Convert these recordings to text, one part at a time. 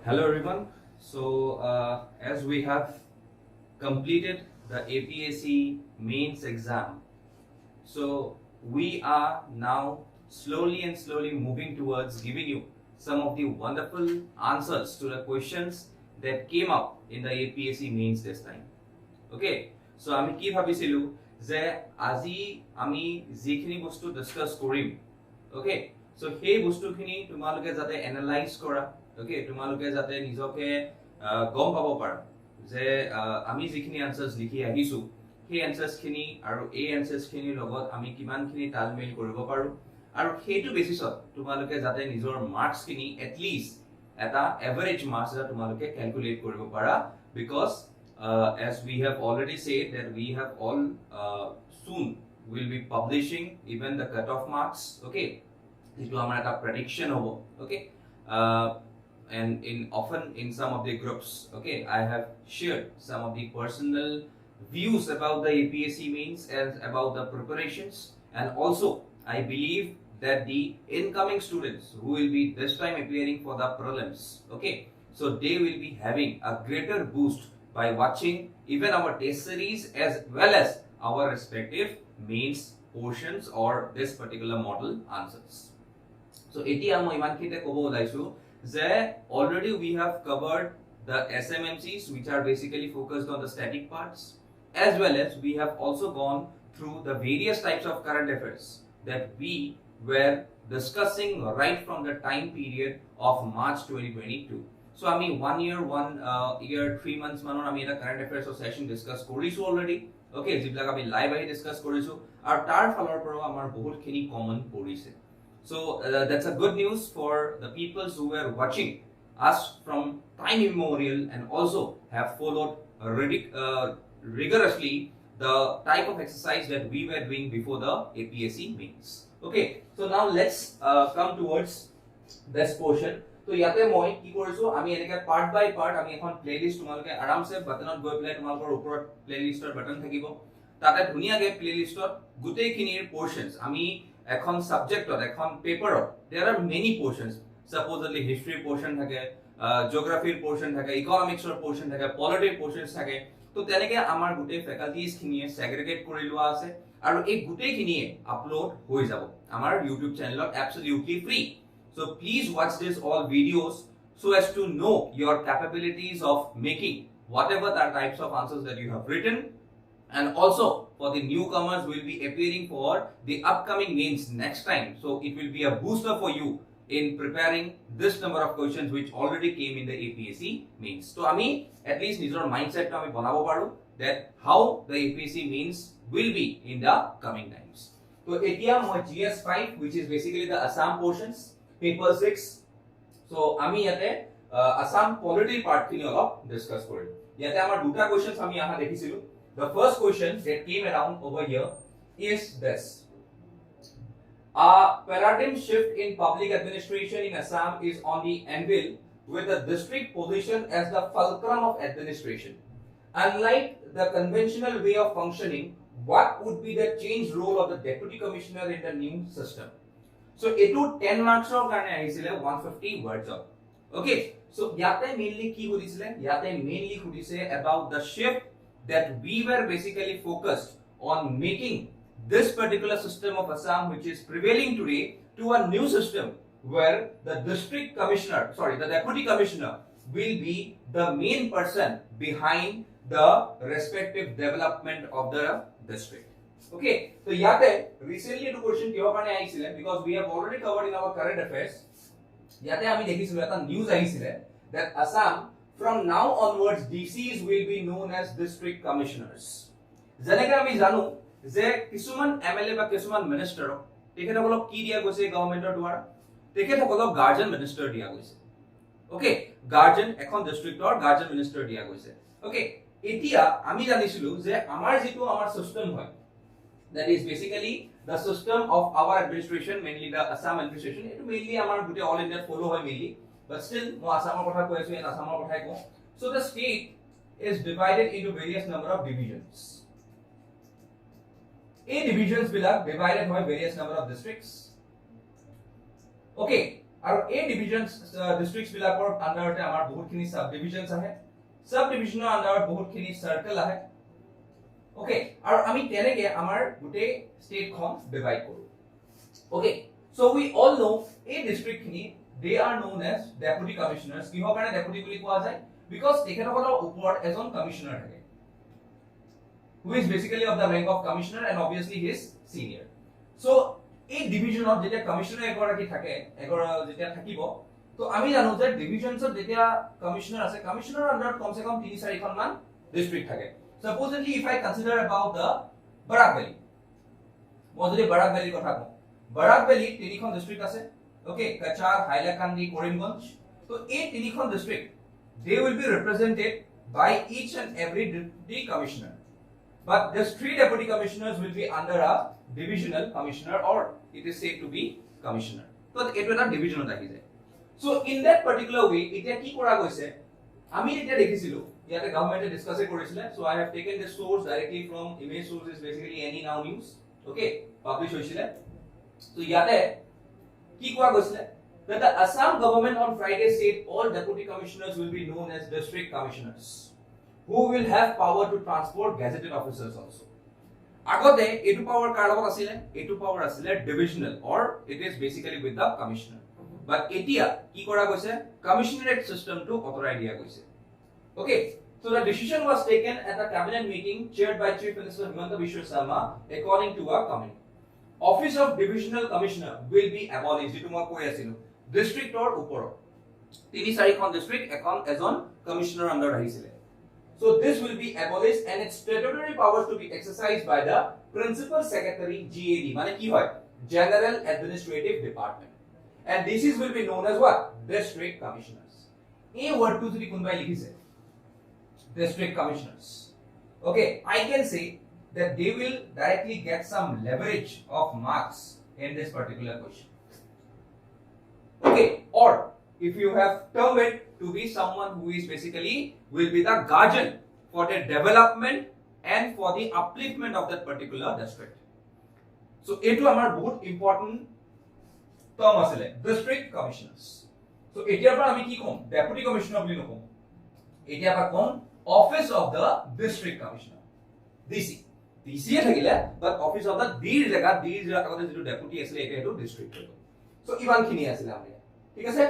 Hello everyone. As we have completed the APSc mains exam, so we are now slowly moving towards giving you some of the wonderful answers to the questions that came up in the APSc mains this time. Okay, so আমি কি ভাবিছিলো যে আজি আমি যিখিনি বস্তু discuss কৰিম, ওকে, so সেই বস্তুখিনি তোমালোকে যাতে এনালাইজ কৰা, ওকে, তোমালোকে যাতে নিজকে গম পাব পাৰা যে আমি যিখিনি আনসাৰ্স লিখি আহিছো সেই আনসাৰ্সখিনি আৰু এই আনসাৰ্সখিনিৰ লগত আমি কিমানখিনি তালমেল কৰিব পাৰো আৰু সেইটো বেচিছত তোমালোকে যাতে নিজৰ মাৰ্কছখিনি এটলিষ্ট এটা এভাৰেজ মাৰ্কছ এটা তোমালোকে ক্যালকুলেট কৰিব পাৰা, because as we have already said that we have all soon will be publishing even the cutoff marks, okay, itu amar eta prediction hobo, okay, and often in some of the groups, okay, I have shared some of the personal views about the APSc mains and about the preparations, and also I believe that the incoming students who will be this time appearing for the prelims, okay, so they will be having a greater boost by watching even our test series as well as our respective mains portions or this particular model answers. So etia moi iman khite kobo olaisu je already we have covered the SMMCs, which are basically focused on the static parts, as well as we have also gone through the various types of current affairs that we were discussing right from the time period of March 2022. So I mean 1 year, 3 months manon ami eta current affairs of session discuss korisu already, okay, jiblak ami live ahi discuss korisu aru tar falor poro amar bahut khini common porise. So that's a good news for the people who were watching us from time immemorial and also have followed rigorously the type of exercise that we were doing before the APSc mains. Okay, so now let's come towards this portion. তো ইয়াতে মই কি কৰিছো, আমি এনেকে part by part আমি এখন playlist তোমালোকে আৰামসে বাটনত গৈ প্লে তোমালোকৰ ওপৰত প্লেলিস্টৰ বাটন থাকিব, তাতে ধুনিয়াকে প্লেলিস্টত গুটেইখিনিৰ পোৰশনস আমি এখন সাবজেক্টত এখন পেপাৰত there are many portions, supposedly history portion থাকে, জিওগ্ৰাফিৰ পোৰশন থাকে, ইকোনমিক্সৰ পোৰশন থাকে, পলিটিৰ পোৰশনস থাকে, তো তেনেকে আমাৰ গুটেই ফেকাল্টিজ খিনিয়ে সেগ্ৰিগেট কৰি লোৱা আছে আৰু এই গুটেইখিনিয়ে আপলোড হৈ যাব আমাৰ ইউটিউব চেনেলত absolutely free. So please watch this all videos so as to know your capabilities of making whatever the types of answers that you have written, and also for the newcomers who will be appearing for the upcoming mains next time. So it will be a booster for you in preparing this number of questions which already came in the APSc mains. So ami at least nijor mindset to ami banabo paru that how the APSc mains will be in the coming times. So etia moi GS5, which is basically the Assam portions, paper 6. So ami yate Assam Polity part khini olop discuss korim. Yate amar duta questions ami aha dekhisilu. The first question that came around over here is this: a paradigm shift in public administration in Assam is on the anvil, with the district position as the fulcrum of administration. Unlike the conventional way of functioning, what would be the changed role of the deputy commissioner in the new system? So etu 10 marks or karone ahisile 150 words of, okay, so yate mainly ki hudisile, yate mainly hudise about the shift that we were basically focused on making this particular system of Assam which is prevailing today to a new system where the district commissioner, the deputy commissioner will be the main person behind the respective development of the district. Okay, so yate recently the question kiyo karone ahisile, because we have already covered in our current affairs, yate ami dekhisilu eta news ahisile that Assam from now onwards DCs will be known as district commissioners. Janeka ami janu je kisuman MLA ba kisuman minister tekhetokolo ki dia goise governmentor dwara, tekhetokolo guardian minister dia goise, okay, guardian ekhon districtor guardian minister dia goise, okay. Etia ami janisilu je amar jitu amar system hoy, that is basically the system of our administration, mainly the Assam administration, it mainly amar gute all India follow hoy mainly, but still mo Assam kotha koisu and Assam kotha ko. So the state is divided into various number of divisions. A divisions bilak divided hoy various number of districts, okay, আৰু এই divisions ডিস্ট্ৰিক্টছ বিলাকৰ আন্ডাৰতে আমাৰ বহুতখিনি sub divisions আহে sub ডিভিজনৰ আন্ডাৰত বহুতখিনি circle আহে ওকে আৰু আমি তেনেকে আমাৰ গোটেই ষ্টেটখন ডিভাইড কৰো okay so we all know এই ডিস্ট্ৰিক্টখিনি they are known as deputy commissioners কিহৰ কাৰণে ডেপুটি বুলি কোৱা যায় বিকজ তেখেতসকলৰ ওপৰত এজন কমিশনাৰ থাকে who is basically of the rank of commissioner and obviously his senior so এই ডিভিজনত যেতিয়া কমিশনাৰ এগৰাকী থাকে যেতিয়া থাকিব তো আমি জানো যে ডিভিজনছত যেতিয়া কমিশনাৰ আছে কমিশনাৰ আন্ডাৰত কমসে কম 3-4 খন মান ডিস্ট্ৰিক্ট থাকে supposedly if I consider about the Barak Valley মই যদি Barak Valley কথা কওঁ Barak Valley তিনিখন ডিস্ট্ৰিক্ট আছে ওকে কাচাৰ হাইলাকান্দি কৰিমগঞ্জ তো এই তিনিখন district they will be represented by each and every deputy commissioner but these 3 deputy commissioners will be under a divisional commissioner or it is said to be commissioner so eto eta divisionot ahi jay so in that particular way eta ki kora goise ami eta dekhisilu yate government discuss korisile so I have taken this source directly from image source is basically any now news okay publish hoisile so yate ki kora goisile that the Assam government on Friday said all deputy commissioners will be known as district commissioners who will have power to transport gazetted officers also agote etu power car logot asile etu power asile divisional or it is basically with the commissioner but etia ki kora goise commissionerate system to authorize dia goise okay so the decision was taken at a cabinet meeting chaired by Chief Minister Himanta Biswa Sarma according to a committee office of divisional commissioner will be abolished etu moi koi asilu district or upor 3-4 খন district ekon ejon commissioner under rahisile so this will be abolished and its statutory powers to be exercised by the principal secretary GAD mane ki hoy general administrative department and this is will be known as what district commissioners a word to jodi kunbai likhise district commissioners okay I can say that they will directly get some leverage of marks in this particular question okay or if you have termed it to be someone who is basically will be the guardian for the development and for the upliftment of that particular district so etu amar bahut important term asile district commissioners so etia par ami ki kom deputy commissioner boli nokom etia par kom office of the district commissioner DC e thakile but office of the d agote jitu deputy asile eta etu district so iban khini asile amre ঠিক আছে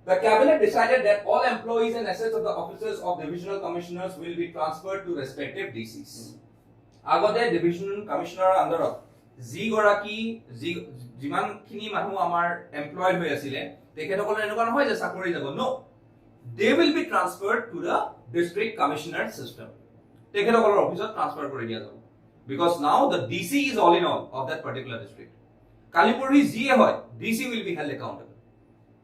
the cabinet decided that all employees and assets of the offices of divisional commissioners will be transferred to respective DCs agote divisional commissioner under ji goraki jiman khini manu amar employed hoy asile tekhetokol enuka nohoy je sakori jabo no they will be transferred to the district commissioner system tekhetokol office transfer kori dia jabo because now the DC is all in all of that particular district kalipuri ji hoy DC will be held accountable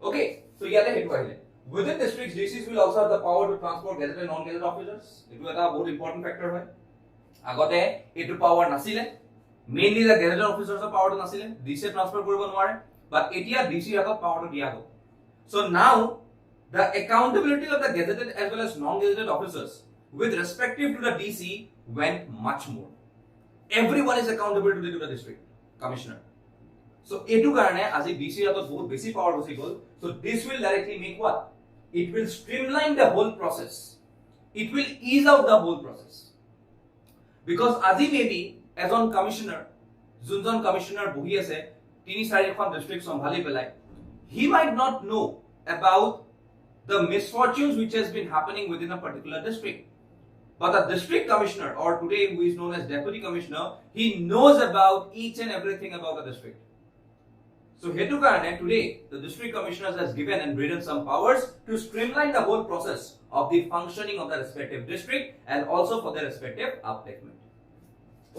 okay so yate hetu ahile within districts DCs will also have the power to transport gazetted and non gazetted officers etu eta bahut important factor hoy agote etu power nasile mainly the gazetted officers of power to nasile DC transfer koribo nware but etia DC hatot power to dia go so now the accountability of the gazetted as well as non gazetted officers with respective to the DC went much more everyone is accountable to the district commissioner so etu karone aji DC hatot bahut beshi power hosi gol so this will directly make what it will streamline the whole process it will ease out the whole process because aji maybe as on commissioner junjon commissioner bohi ase 3-4 খন district sambhali pelai he might not know about the misfortunes which has been happening within a particular district but the district commissioner or today who is known as deputy commissioner he knows about each and everything about the district so hetu karone today the district commissioners has given and written some powers to streamline the whole process of the functioning of the respective district and also for their respective upliftment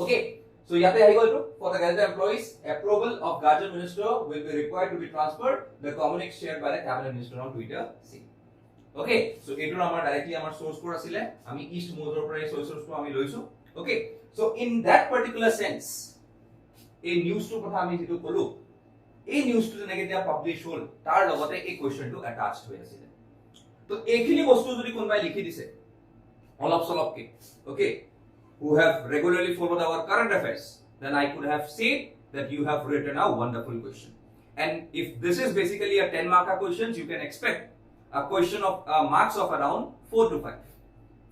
okay so yate I go to for the gazetted employees approval of guardian minister will be required to be transferred the communique shared by the cabinet minister on Twitter see okay so etu amar directly amar source code asile ami east mozor pore source to ami loisu okay so in that particular sense a news to kotha ami jitu kolu এই নিউজটো যেনেকে দিয়া publish হল তাৰ লগতে এই কোৱেশ্চনটো attached হৈ আছিল তো এইখিনি বস্তু যদি কোনবাই লিখি দিছে অলপ সলপকে ওকে who have regularly followed our current affairs then I could have said that you have written a wonderful question and if this is basically a 10 marker questions, you can expect a question of marks of around 4 to 5.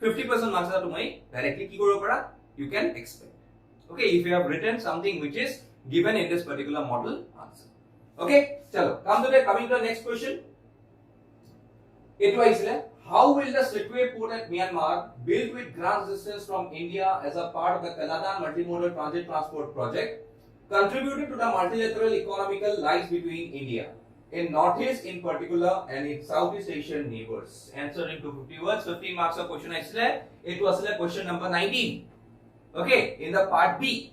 50% marks are to my directly ki koribo para, you can expect. Okay, if you have written something which is given in this particular model answer. Okay, chalo, coming to the next question. How will the slipway port at Myanmar, built with grant assistance from India as a part of the Kaladan multimodal transit transport project, contributed to the multilateral economical lies between India, in Northeast in particular, and its Southeast Asian neighbors? Answer into 50 words, 15 marks of question. It was question number 19. Okay, in the part B.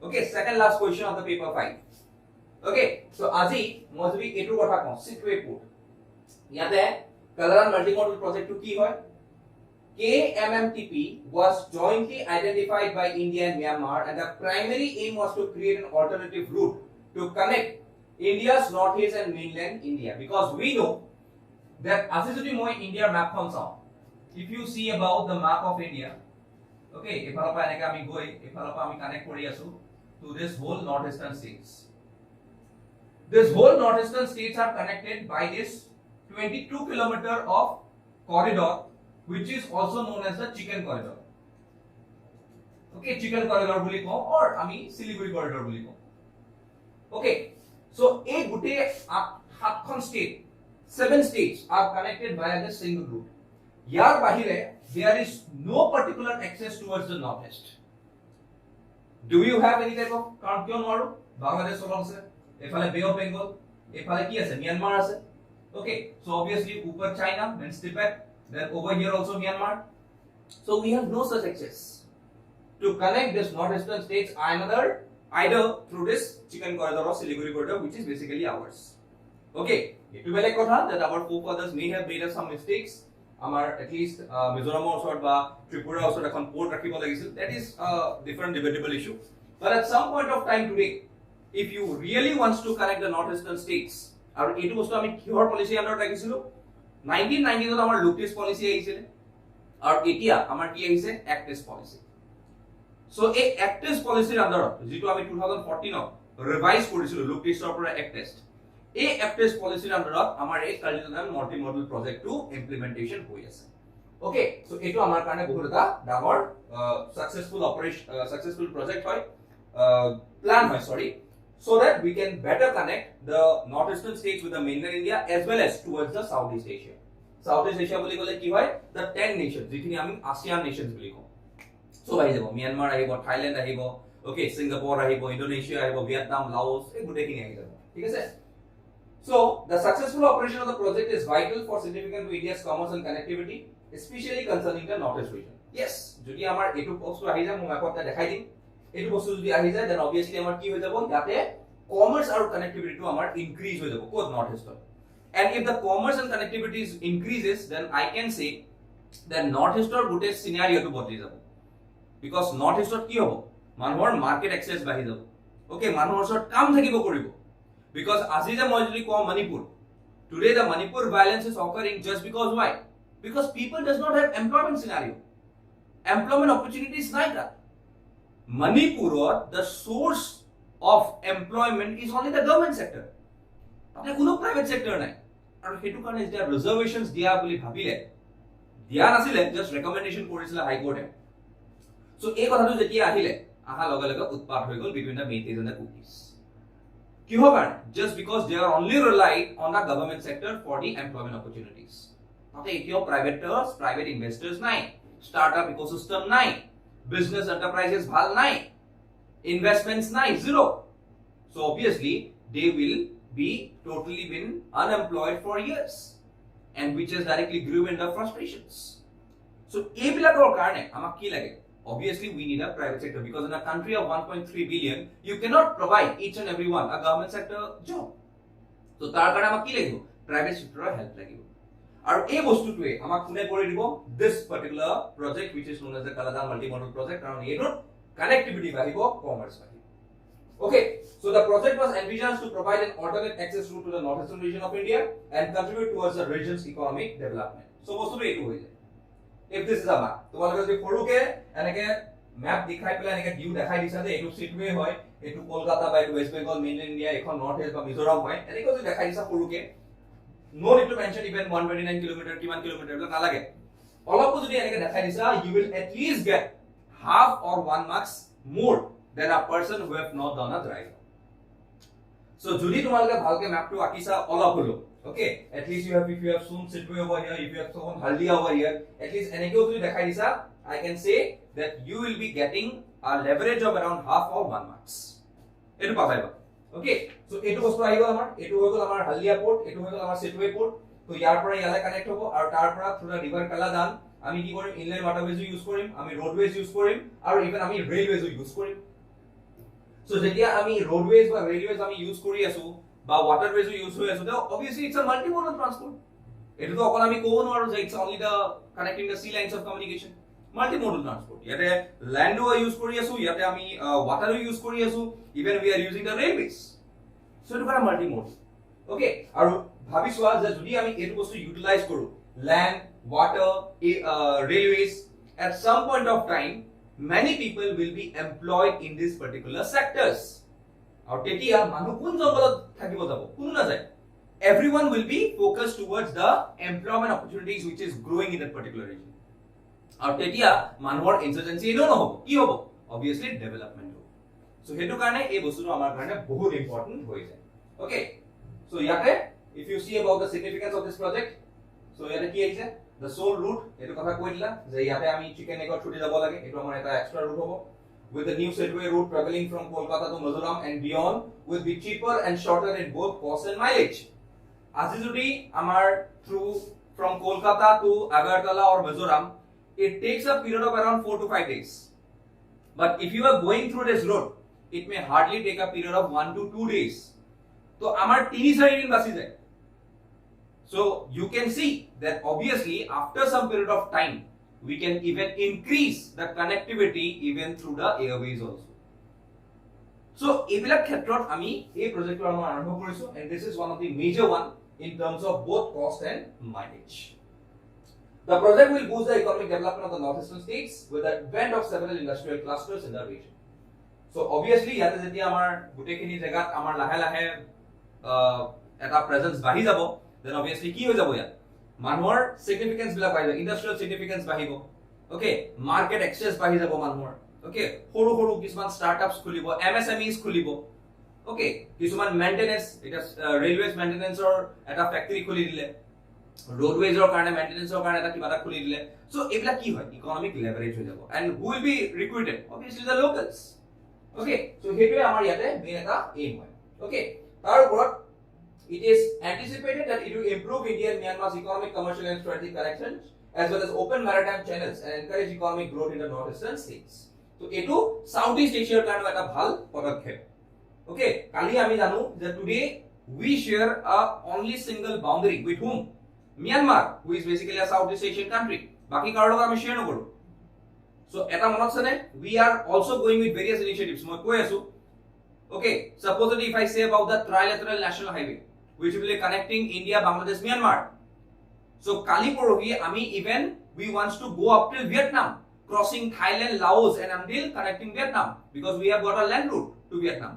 Okay, second last question of the paper 5. Okay, so Aji, must be etu kotha kon, slipway port. Yate Kaladan multimodal project to ki hoy? KMMTP was jointly identified by India and Myanmar, and the primary aim was to create an alternative route to connect India's northeast and mainland India. Because we know that as is India map kon sao. If you see about the map of India, okay, if I connect to this whole northeastern states. This whole northeastern states are connected by this 22 kilometer of corridor, which is also known as the chicken corridor. Okay, chicken corridor boli ko, or ami Siliguri corridor boli ko. Okay, so a gute hatkhon state, 7 states are connected via the single route. Yar bahire, there is no particular access towards the northeast. Do you have any type of kyon maru? Bangladesh along se, efale Bay of Bengal, efale ki ase Myanmar ase. Okay, so obviously upar China, then Tibet, then over here also Myanmar. So we have no such access to connect this northeastern states either through this chicken corridor or Siliguri corridor, which is basically ours. Okay, it will that our forefathers may have made some mistakes. At least Mizoram or Tripura also a port rakibo. That is a different debatable issue. But at some point of time today, if you really wants to connect the northeastern states, our 8 was to cure policy under 1990 our look test policy is our ATIA, our TA is act test policy. So a act test policy under 2014 revised policy look test or act test. A act test policy under our a cultural multimodal project to implementation. Okay, so eto amar karone bohuta damor successful operation successful project plan hoy, sorry, so that we can better connect the northeastern states with the mainland India as well as towards the Southeast Asia. Southeast Asia boli kole ki hoy, the 10 nations jikhini ami ASEAN nations boli ko. So ahi jabo Myanmar ahibo, Thailand ahibo, okay, Singapore ahibo, Indonesia ahibo, Vietnam, Laos, ei gute kini ahi jabo. Thik ase? So the successful operation of the project is vital for significant to India's commerce and connectivity, especially concerning the northeast region. Yes, jodi amar etu post to ahi jay mo map ta dekhai dim. Etu post jodi ahi jay, then obviously amar ki hoy jabo yate commerce or connectivity to amar increase hoy jabo ko northeast. And if the commerce and connectivity increases, then I can say that northeast gute scenario to bodli jabo. Because northeast ki hobo manhor market access bahi jabo. Okay, manhor sort kam thakibo koribo. Because as is a majority called Manipur. Today the Manipur violence is occurring just because why? Because people does not have employment scenario. Employment opportunities neither. Manipur, the source of employment is only the government sector. There is no private sector. And hetu karone is there reservations dia boli bhabile. Dia nasile just recommendation korisila High Court. So ei kotha tu jetia ahile aha loga loga utpat hoi gol between the Meiteis and the Kutis. Just because they are only relied on the government sector for the employment opportunities. Okay, private investors nine, startup ecosystem nine, business enterprises bhal nine, investments nine, 0. So obviously they will be totally been unemployed for years, and which has directly grew in the frustrations. So obviously we need a private sector, because in a country of 1.3 billion, you cannot provide each and every one a government sector job. So private sector help lagibo. Aru ei bostu tue amak kune kori dibo this particular project, which is known as the Kaladan multimodal project, around eto connectivity bahibo, commerce bahibo. Okay, so the project was envisioned to provide an alternate access route to the northeastern region of India and contribute towards the region's economic development. So bostu eto hoye. If this is a map, so what is the foruke and again map দেখাই পেলাই এনেকে view দেখাই দিছা যে এটো Sittwe হয় এটো কলকাতা বা এটো ওয়েস্ট বেঙ্গল মেইনল্যান্ড ইন্ডিয়া এখন নর্থ ইস্ট বা মিজোরাম হয় এনেকে যদি দেখাই দিছা সৰুকে no need to mention even 129 kilometre কিমান কিলোমিটাৰ নালাগে অলপ যদি এনেকে দেখাই দিছা you will at least get half or 1 marks more than a person who have not done a drive. So যদি তোমালোকে ভালকে ম্যাপটো আঁকিছা অলপ হলো okay at least you have if you have shown Sidway over here if you have shown Haldia over here at least এনেকেও যদি দেখাই দিছা I can say that you will be getting a leverage of around half or 1 marks এটো পাবাইবা okay so এটো বস্তু আহি গল আমাৰ এটো হৈ গল আমাৰ হালদিয়া পোর্ট এটো হৈ গল আমাৰ Sidway পোর্ট তো ইয়াৰ পৰা ইয়ালে কানেক্ট হ'ব আৰু তাৰ পৰা থ্ৰু দা ৰিভাৰ কালাদান আমি কি কৰিম ইনলাইন ওয়াটাৰৱেজ ইউজ কৰিম আমি ৰোডৱেজ ইউজ কৰিম আৰু ইভেন আমি ৰেলৱেজ ইউজ কৰিম সো যেতিয়া আমি ৰোডৱেজ বা ৰেলৱেজ আমি ইউজ কৰি আছো বা ওয়াটাৰৱেজ ইউজ হৈ আছো তো obviously it's a multimodal transport এটো তো অকল আমি ক'ব নোৱাৰো যে it's only the connecting the sea lines of communication multimodal transport ইয়াতে ল্যান্ডও ইউজ কৰি আছো ইয়াতে আমি ওয়াটাৰও ইউজ কৰি আছো even we are using the railways so এটো কৰা multimodal okay আৰু ভাবিছোৱা যে যদি আমি এটো বস্তু ইউটিলাইজ কৰো land water railways at some point of time many people will be employed in these particular sectors আৰু তেতিয়া মানুহ কোন জংগলত থাকিব যাব কোনো না যায় everyone will be focused towards the employment opportunities which is growing in that particular region আৰু তেতিয়া মানুহৰ ইনসার্জেন্সি এনো নহব কি হ'ব obviously development হ'ব so হেতু কাৰণে এই বস্তুটো আমাৰ কাৰণে বহুত ইম্পৰ্টেন্ট হৈ যায় okay so ইয়াতে if you see about the significance of this project so ইয়াতে কি আহিছে the sole route এটো কথা কৈ দিলা যে ইয়াতে আমি চিকেন এগত ছুটি যাব লাগে এটো আমাৰ এটা এক্সট্ৰা route হ'ব with the new Sidway route traveling from Kolkata to Mizoram and beyond will be cheaper and shorter in both cost and mileage আজি যদি আমাৰ through from Kolkata to Agartala or Mizoram it takes a period of around 4 to 5 days but if you are going through this route it may hardly take a period of 1 to 2 days তো আমাৰ 3-4 দিন বাচি যায় so you can see that obviously after some period of time we can even increase the connectivity even through the airways also so এইবিলাক ক্ষেত্ৰত আমি এই projector আমাৰ আৰম্ভ কৰিছো and this is one of the major one in terms of both cost and mileage the project will boost the economic development of the northeastern states with the advent of several industrial clusters in the region so obviously ইয়াতে যেতিয়া আমাৰ গুটেখিনি জায়গাত আমাৰ লাহে লাহে এটা presence বাঢ়ি যাব then obviously কি হৈ যাব ইয়াত মানুহৰ সিগনিফিকেন্স বিলাক বাঢ়িব ইন্ডাস্ট্ৰিয়াল সিগনিফিকেন্স বাঢ়িব ওকে মাৰ্কেট এক্সেস বাঢ়ি যাব মানুহৰ ওকে সৰু সৰু কিছুমান ষ্টাৰ্টআপস খুলিব এমএসএমইজ খুলিব ওকে কিছুমান মেইনটেনেন্স এটা ৰেলৱেজ মেইনটেনেন্সৰ এটা ফ্যাক্টৰি খুলি দিলে ৰোডৱেজৰ কাৰণে মেইনটেনেন্সৰ কাৰণে এটা কিবা এটা খুলি দিলে সো এইবিলাক কি হয় ইকোনমিক লেভাৰেজ হৈ যাব and who will be recruited obviously the locals okay so হেতুৱে আমাৰ ইয়াতে মেইন এটা এম হয় okay তাৰ ওপৰত it is anticipated that it will improve India and Myanmar's economic, commercial and strategic connections as well as open maritime channels and encourage economic growth in the northeastern states. So etu Southeast Asia কাৰণে এটা ভাল পদক্ষেপ okay কালি আমি জানো যে today we share a only single boundary with whom Myanmar who is basically a Southeast Asian country বাকি কাৰো লগত আমি শেয়াৰ নকৰো so এটা মনত আছে we are also going with various initiatives মই কৈ আছো okay supposedly if I say about the trilateral national highway which will be connecting India, Bangladesh, Myanmar. So Kali Porogi, Ami even we wants to go up till Vietnam, crossing Thailand, Laos, and until connecting Vietnam because we have got a land route to Vietnam.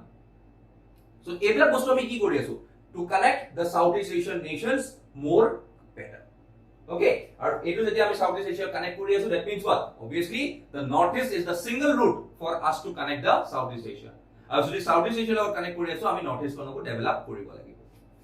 So Ebla Bostomi ki kori asu to connect the Southeast Asian nations more better. Okay, or etu jeti ami Southeast Asia connect kori asu that means what? Obviously, the Northeast is the single route for us to connect the Southeast Asia. Aru jodi Southeast Asia log connect kori asu ami Northeast konoko develop koribo lagibo.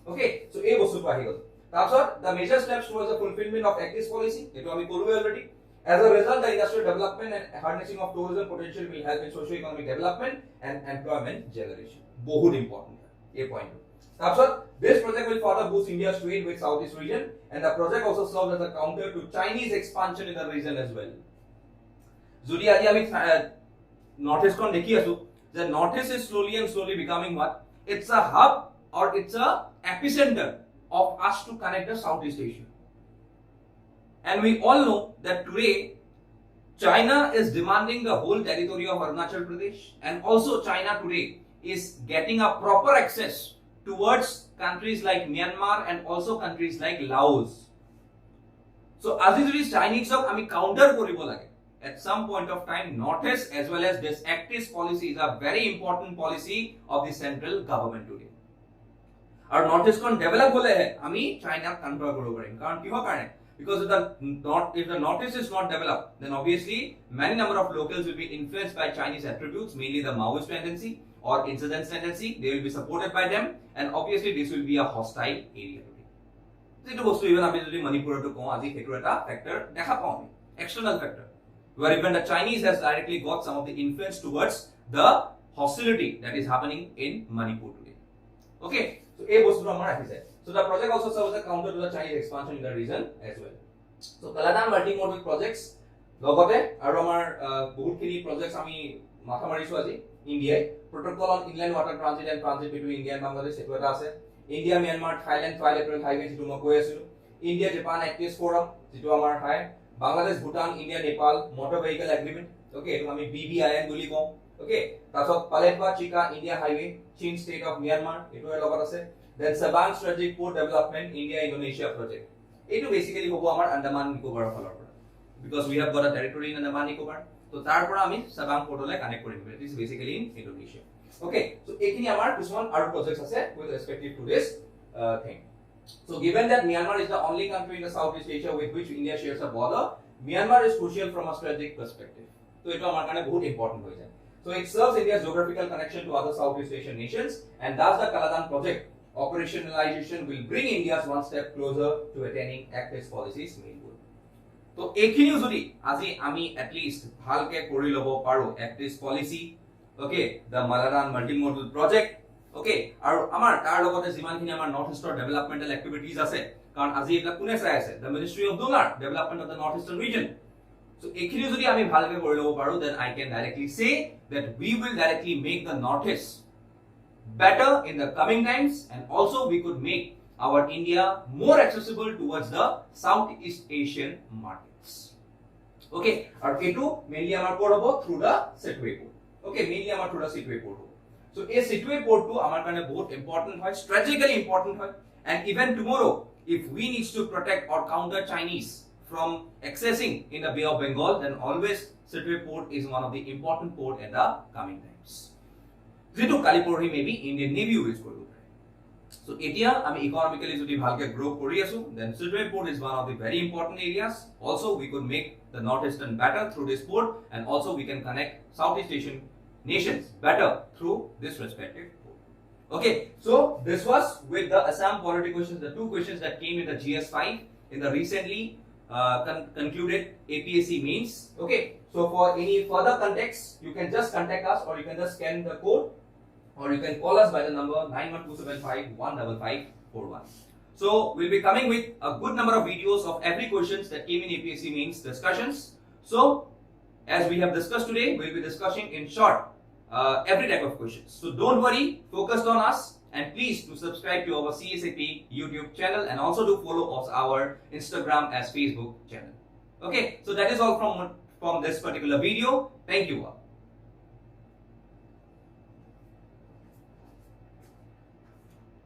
Okay, so এই বস্তুটো আহি গল তাৰপিছত the major steps towards the fulfillment of ACTIS policy এটো আমি কলো already as a result the industrial development and harnessing of tourism potential will help in socio economic development and employment generation বহুত important এই point তাৰপিছত this project will further boost India's trade with Southeast region and the project also serves as a counter to Chinese expansion in the region as well যদি আজি আমি northeast kon দেখি asu the northeast is slowly becoming what it's a hub or it's a epicenter of us to connect the Southeast Asia. And we all know that today China is demanding the whole territory of Arunachal Pradesh and also China today is getting a proper access towards countries like Myanmar and also countries like Laos. So as it is Chinese of ami counter koribo lage at some point of time Northeast as well as this Act-East policy is a very important policy of the central government today. Our Northeast kon develop hole hai ami China control koribo parim karon kiho karone because if the Northeast is not developed then obviously many number of locals will be influenced by Chinese attributes, mainly the Maoist tendency or insurgent tendency. They will be supported by them and obviously this will be a hostile area today. This bostu even ami jodi Manipur to ko aji hetu eta factor dekha pao ami external factor where even the Chinese has directly got some of the influence towards the hostility that is happening in Manipur today. Okay, so a bostu amar rakhise. So the project also serves as a counter to the Chinese expansion in the region as well. So Kaladan multimodal projects logote aru amar bahut khini projects ami matha marisu aji India protocol on inland water transit and transit between India and Bangladesh etu eta ase India Myanmar Thailand trilateral highway jitu ma koi asilu India Japan Act-East forum jitu amar hai Bangladesh Bhutan India Nepal motor vehicle agreement okay etu ami BBIN boli kom okay tasot Paletwa Chika India highway Chin state of Myanmar etu er logot ase then Sabang strategic port development India Indonesia project etu basically hobo amar Andaman Nicobar folor because we have got a territory in Andaman Nicobar so tar pora ami Sabang port ole connect korim it is basically in Indonesia okay so ekhini amar kisman aru projects ase with respect to this thing. So given that Myanmar is the only country in the Southeast Asia with which India shares a border, Myanmar is crucial from a strategic perspective. So it amar kane bahut important hoye jay. So it serves India's geographical connection to other Southeast Asian nations and thus the Kaladan project operationalization will bring India one step closer to attaining Act-East policies main goal. So ekhini jodi aji ami at least bhalke kori lobo paro Act-East policy okay the Malaran multimodal project okay aru amar tar logote jiman khini amar North Eastern developmental activities ase karon aji eta kune sai ase the Ministry of Donor development of the Northeastern region. So ekhini jodi ami bhalke kori lobo paro then I can directly say that we will directly make the Northeast better in the coming times and also we could make our India more accessible towards the Southeast Asian markets. Okay aru etu mainly amar port hobo through the Setway port. Okay mainly amar through the Setway port. So a Setway port to amar kane bahut important hoy strategically important hoy and even tomorrow if we need to protect or counter Chinese from accessing in the Bay of Bengal then always Setway port is one of the important port in the coming times. Jitu Kalipurhi maybe Indian Navy use koribo pare. So etia ami economically jodi bhalke grow kori asu then Setway port is one of the very important areas. Also we could make the Northeastern better through this port and also we can connect Southeast Asian nations better through this respective port. Okay, so this was with the Assam Polity questions, the two questions that came in the GS5 in the recently concluded APSC mains. Okay, so for any further context, you can just contact us or you can just scan the code or you can call us by the number 91275-15541. So we'll be coming with a good number of videos of every questions that came in APSC mains discussions. So as we have discussed today, we'll be discussing in short every type of questions. So don't worry, focus on us and please do subscribe to our CSAP YouTube channel and also do follow us our Instagram as Facebook channel. Okay, so that is all from this particular video. Thank you all.